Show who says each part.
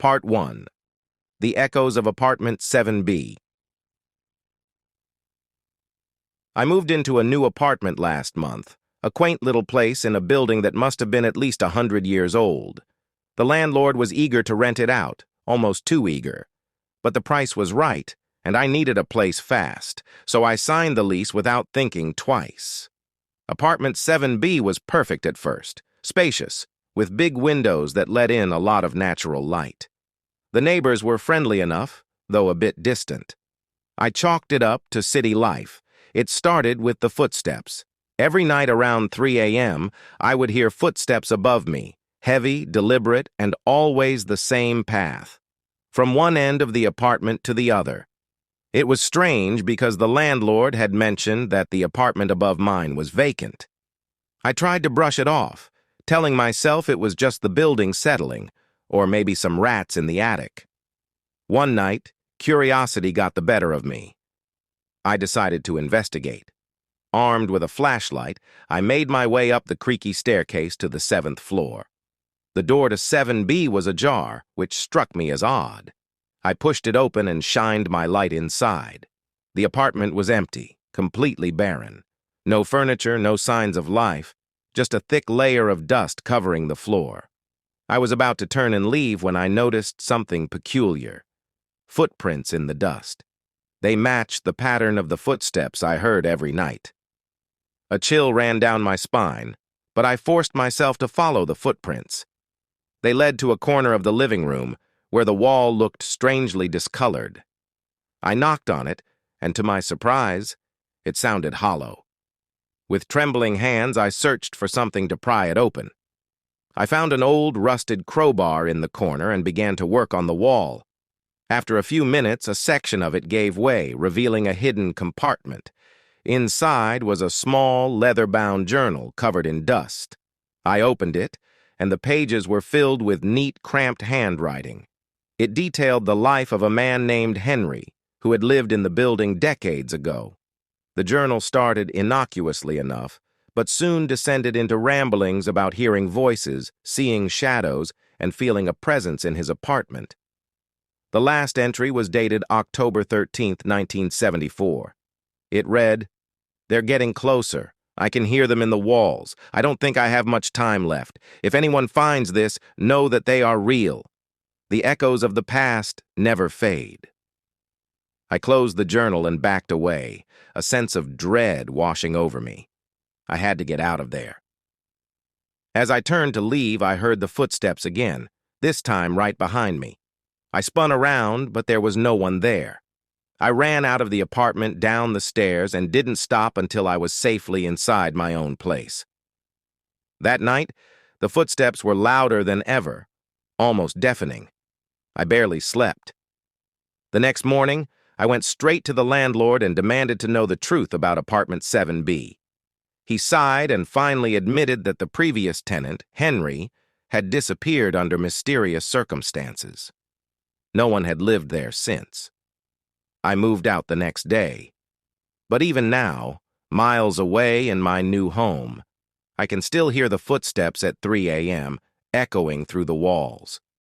Speaker 1: Part 1. The Echoes of Apartment 7B. I moved into a new apartment last month, a quaint little place in a building that must have been at least 100 years old. The landlord was eager to rent it out, almost too eager. But the price was right, and I needed a place fast, so I signed the lease without thinking twice. Apartment 7B was perfect at first, spacious, with big windows that let in a lot of natural light. The neighbors were friendly enough, though a bit distant. I chalked it up to city life. It started with the footsteps. Every night around 3 a.m., I would hear footsteps above me, heavy, deliberate, and always the same path, from one end of the apartment to the other. It was strange because the landlord had mentioned that the apartment above mine was vacant. I tried to brush it off, telling myself it was just the building settling, or maybe some rats in the attic. One night, curiosity got the better of me. I decided to investigate. Armed with a flashlight, I made my way up the creaky staircase to the 7th floor. The door to 7B was ajar, which struck me as odd. I pushed it open and shined my light inside. The apartment was empty, completely barren. No furniture, no signs of life, just a thick layer of dust covering the floor. I was about to turn and leave when I noticed something peculiar. Footprints in the dust. They matched the pattern of the footsteps I heard every night. A chill ran down my spine, but I forced myself to follow the footprints. They led to a corner of the living room, where the wall looked strangely discolored. I knocked on it, and to my surprise, it sounded hollow. With trembling hands, I searched for something to pry it open. I found an old, rusted crowbar in the corner and began to work on the wall. After a few minutes, a section of it gave way, revealing a hidden compartment. Inside was a small, leather-bound journal covered in dust. I opened it, and the pages were filled with neat, cramped handwriting. It detailed the life of a man named Henry, who had lived in the building decades ago. The journal started innocuously enough, but soon descended into ramblings about hearing voices, seeing shadows, and feeling a presence in his apartment. The last entry was dated October 13, 1974. It read, "They're getting closer. I can hear them in the walls. I don't think I have much time left. If anyone finds this, know that they are real. The echoes of the past never fade." I closed the journal and backed away, a sense of dread washing over me. I had to get out of there. As I turned to leave, I heard the footsteps again, this time right behind me. I spun around, but there was no one there. I ran out of the apartment, down the stairs, and didn't stop until I was safely inside my own place. That night, the footsteps were louder than ever, almost deafening. I barely slept. The next morning, I went straight to the landlord and demanded to know the truth about apartment 7B. He sighed and finally admitted that the previous tenant, Henry, had disappeared under mysterious circumstances. No one had lived there since. I moved out the next day. But even now, miles away in my new home, I can still hear the footsteps at 3 a.m. echoing through the walls.